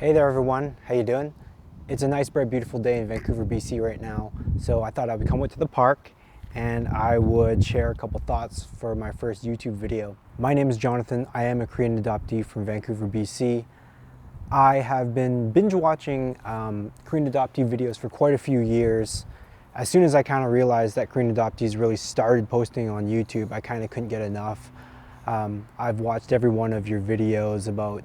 Hey there everyone, how you doing? It's a nice, bright, beautiful day in Vancouver BC right now, so I thought I would come out to the park and I would share a couple thoughts for my first YouTube video. My name is Jonathan. I am a Korean adoptee from Vancouver BC. I have been binge watching Korean adoptee videos for quite a few years. As soon as I kind of realized that Korean adoptees really started posting on YouTube, I kind of couldn't get enough. I've watched every one of your videos about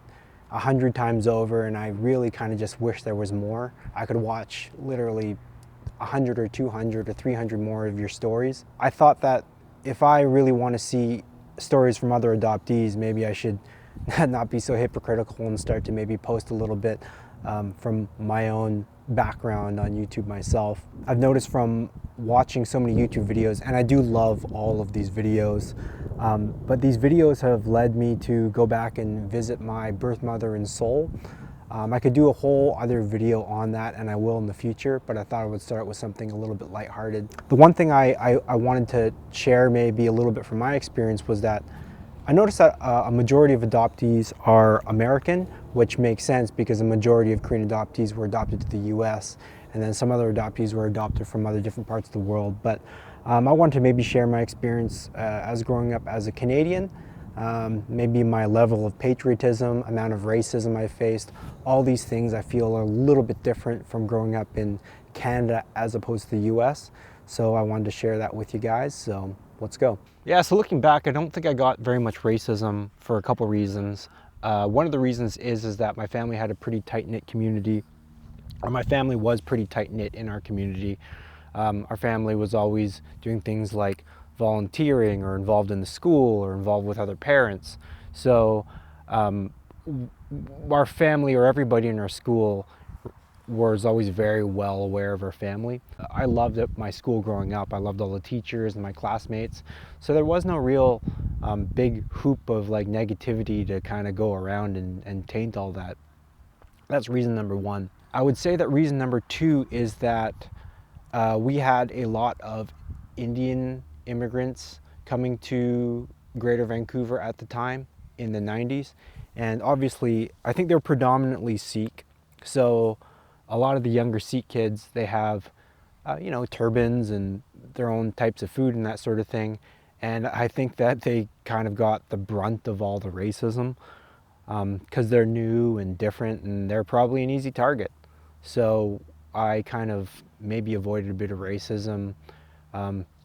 100 times over, and I really kind of just wish there was more. I could watch literally 100 or 200 or 300 more of your stories. I thought that if I really want to see stories from other adoptees, maybe I should not be so hypocritical and start to maybe post a little bit from my own background on YouTube myself. I've noticed from watching so many YouTube videos, and I do love all of these videos, but these videos have led me to go back and visit my birth mother in Seoul. I could do a whole other video on that, and I will in the future, but I thought I would start with something a little bit lighthearted. The one thing I wanted to share maybe a little bit from my experience was that I noticed that a majority of adoptees are American, which makes sense because a majority of Korean adoptees were adopted to the US, and then some other adoptees were adopted from other different parts of the world. But I wanted to maybe share my experience as growing up as a Canadian, maybe my level of patriotism, amount of racism I faced. All these things I feel are a little bit different from growing up in Canada as opposed to the US. So I wanted to share that with you guys, so let's go. Yeah, so looking back, I don't think I got very much racism for a couple reasons. One of the reasons is that my family had a pretty tight-knit community, or my family was pretty tight-knit in our community. Our family was always doing things like volunteering or involved in the school or involved with other parents. So our family, or everybody in our school, was always very well aware of our family. I loved my school growing up. I loved all the teachers and my classmates. So there was no real big hoop of like negativity to kind of go around and taint all that. That's reason number one. I would say that reason number two is that we had a lot of Indian immigrants coming to Greater Vancouver at the time in the 90s. And obviously, I think they're predominantly Sikh. So a lot of the younger Sikh kids, they have, turbans and their own types of food and that sort of thing. And I think that they kind of got the brunt of all the racism because they're new and different, and they're probably an easy target. So I kind of maybe avoided a bit of racism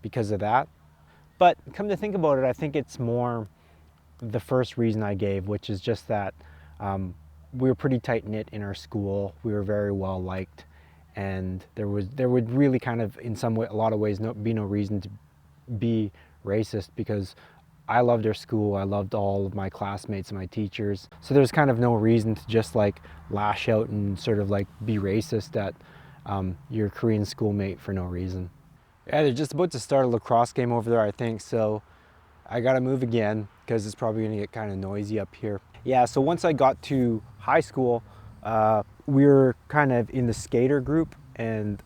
because of that. But come to think about it, I think it's more the first reason I gave, which is just that we were pretty tight-knit in our school. We were very well liked, and there would really kind of, in some way, a lot of ways, be no reason to be racist, because I loved our school. I loved all of my classmates and my teachers. So there's kind of no reason to just like lash out and sort of like be racist at your Korean schoolmate for no reason. Yeah, they're just about to start a lacrosse game over there, I think, so I gotta move again because it's probably gonna get kind of noisy up here. Yeah, so once I got to high school, we were kind of in the skater group, and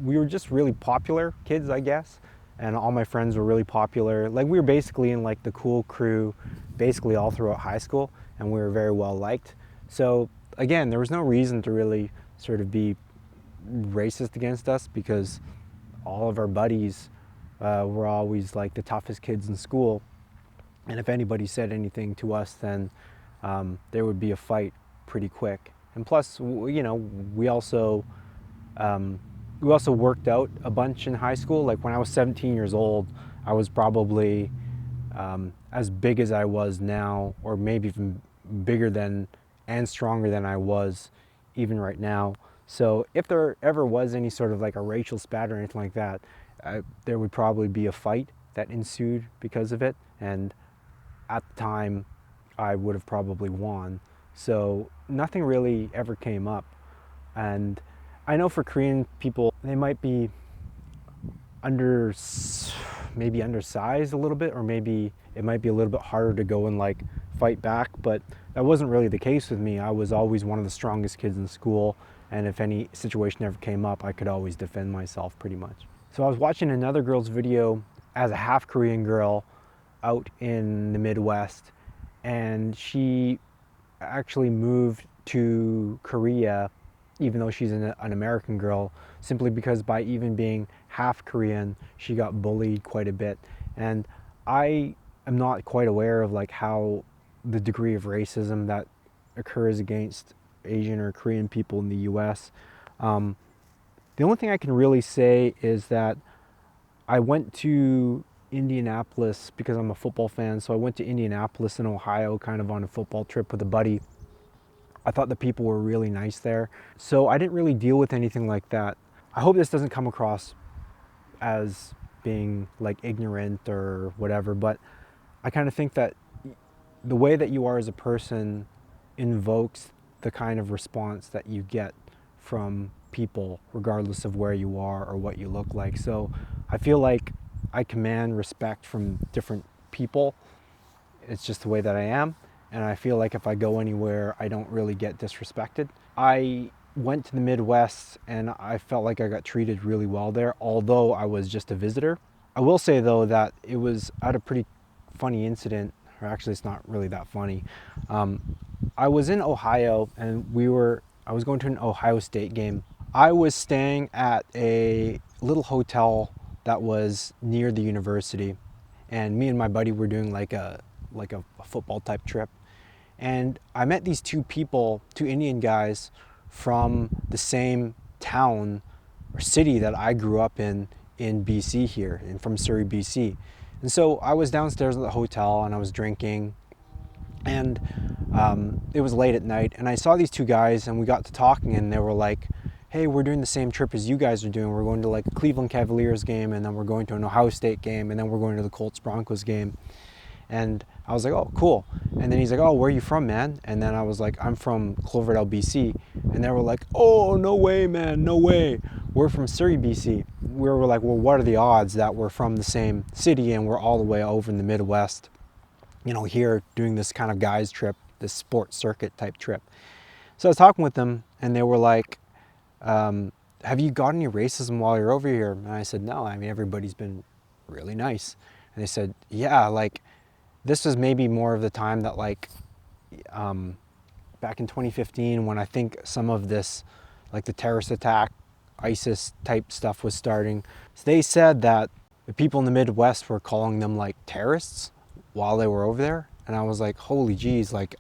we were just really popular kids, I guess. And all my friends were really popular. Like, we were basically in like the cool crew basically all throughout high school, and we were very well liked. So again, there was no reason to really sort of be racist against us, because all of our buddies were always like the toughest kids in school. And if anybody said anything to us, then there would be a fight pretty quick. And plus, we also worked out a bunch in high school. Like, when I was 17 years old, I was probably as big as I was now, or maybe even bigger than and stronger than I was even right now. So if there ever was any sort of like a racial spat or anything like that, there would probably be a fight that ensued because of it. And at the time, I would have probably won. So nothing really ever came up. And I know for Korean people, they might be maybe undersized a little bit, or maybe it might be a little bit harder to go and like fight back, but that wasn't really the case with me. I was always one of the strongest kids in school, and if any situation ever came up, I could always defend myself pretty much. So I was watching another girl's video as a half Korean girl out in the Midwest, and she actually moved to Korea, even though she's an American girl, simply because by even being half Korean, she got bullied quite a bit. And I am not quite aware of like how the degree of racism that occurs against Asian or Korean people in the US. The only thing I can really say is that I went to Indianapolis because I'm a football fan. So I went to Indianapolis in Ohio kind of on a football trip with a buddy. I thought the people were really nice there. So I didn't really deal with anything like that. I hope this doesn't come across as being like ignorant or whatever, but I kind of think that the way that you are as a person invokes the kind of response that you get from people, regardless of where you are or what you look like. So I feel like I command respect from different people. It's just the way that I am. And I feel like if I go anywhere, I don't really get disrespected. I went to the Midwest and I felt like I got treated really well there, although I was just a visitor. I will say though that it was at a pretty funny incident, or actually it's not really that funny. I was in Ohio and I was going to an Ohio State game. I was staying at a little hotel that was near the university, and me and my buddy were doing like a football type trip. And I met these two people, two Indian guys from the same town or city that I grew up in BC here, and from Surrey, BC. And so I was downstairs at the hotel and I was drinking, and it was late at night, and I saw these two guys and we got to talking, and they were like, hey, we're doing the same trip as you guys are doing. We're going to like a Cleveland Cavaliers game, and then we're going to an Ohio State game, and then we're going to the Colts Broncos game. And I was like, oh, cool. And then he's like, oh, where are you from, man? And then I was like, I'm from Cloverdale, BC. And they were like, oh, no way, man, no way. We're from Surrey, BC. We were like, well, what are the odds that we're from the same city and we're all the way over in the Midwest, here doing this kind of guys trip, this sports circuit type trip. So I was talking with them, and they were like, have you got any racism while you're over here? And I said, no, I mean, everybody's been really nice. And they said, yeah, like, this was maybe more of the time that like back in 2015, when I think some of this, like the terrorist attack, ISIS type stuff was starting. So they said that the people in the Midwest were calling them like terrorists while they were over there. And I was like, holy geez, like,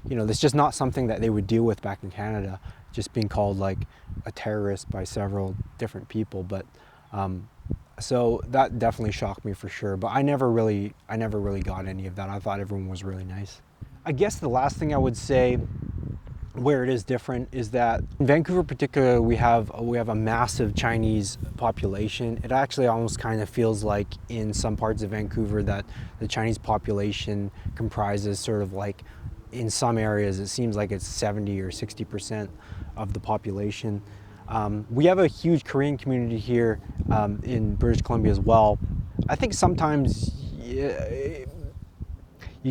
that's just not something that they would deal with back in Canada, just being called like a terrorist by several different people. But so that definitely shocked me for sure, but I never really got any of that. I thought everyone was really nice. I guess the last thing I would say where it is different is that in Vancouver particularly, we have a massive Chinese population. It actually almost kind of feels like in some parts of Vancouver that the Chinese population comprises sort of like, in some areas it seems like it's 70 or 60% of the population. We have a huge Korean community here in British Columbia as well. I think sometimes you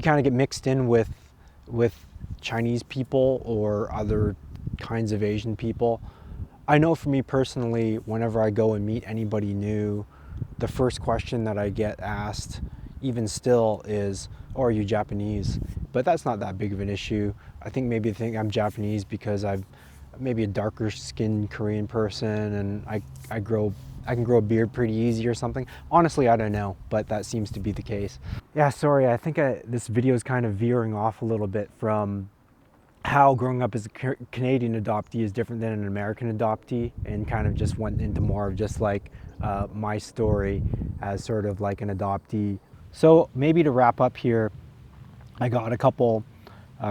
kind of get mixed in with Chinese people or other kinds of Asian people. I know for me personally, whenever I go and meet anybody new, the first question that I get asked, even still, is, oh, are you Japanese? But that's not that big of an issue. I think maybe they think I'm Japanese because I'm maybe a darker skinned Korean person and I can grow a beard pretty easy or something. Honestly, I don't know, but that seems to be the case. Yeah, sorry, I think this video is kind of veering off a little bit from how growing up as a Canadian adoptee is different than an American adoptee, and kind of just went into more of just like my story as sort of like an adoptee. So maybe to wrap up here, I got a couple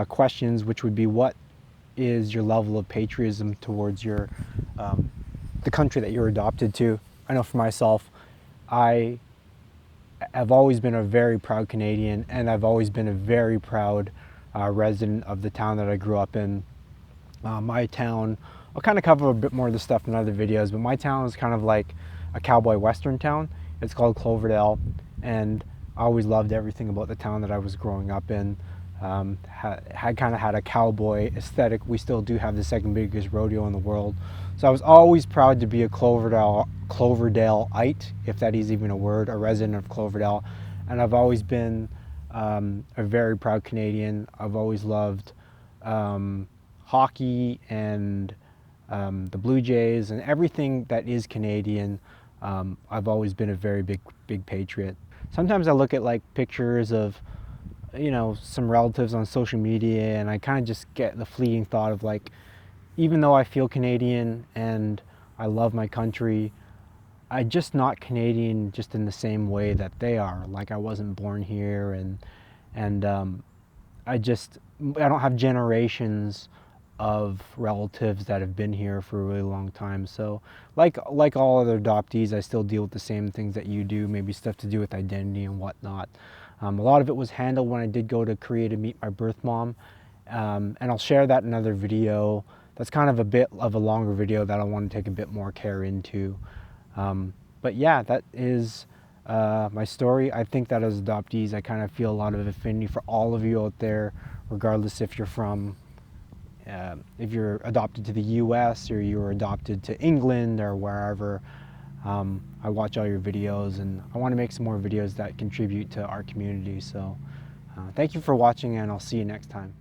questions, which would be, what is your level of patriotism towards your the country that you're adopted to? I know for myself, I have always been a very proud Canadian, and I've always been a very proud resident of the town that I grew up in. My town, I'll kind of cover a bit more of this stuff in other videos, but my town is kind of like a cowboy western town. It's called Cloverdale, and I always loved everything about the town that I was growing up in. Had kind of had a cowboy aesthetic. We still do have the second biggest rodeo in the world. So I was always proud to be a Cloverdaleite, if that is even a word, a resident of Cloverdale. And I've always been a very proud Canadian. I've always loved hockey and the Blue Jays and everything that is Canadian. I've always been a very big patriot. Sometimes I look at like pictures of, you know, some relatives on social media, and I kind of just get the fleeting thought of like, even though I feel Canadian and I love my country, I'm just not Canadian just in the same way that they are. Like I wasn't born here, and I don't have generations of relatives that have been here for a really long time. So like all other adoptees, I still deal with the same things that you do, maybe stuff to do with identity and whatnot. A lot of it was handled when I did go to Korea to meet my birth mom, and I'll share that in another video. That's kind of a bit of a longer video that I want to take a bit more care into. But yeah, that is my story. I think that as adoptees, I kind of feel a lot of affinity for all of you out there, regardless if you're from, if you're adopted to the US or you're adopted to England or wherever. I watch all your videos, and I want to make some more videos that contribute to our community. So thank you for watching, and I'll see you next time.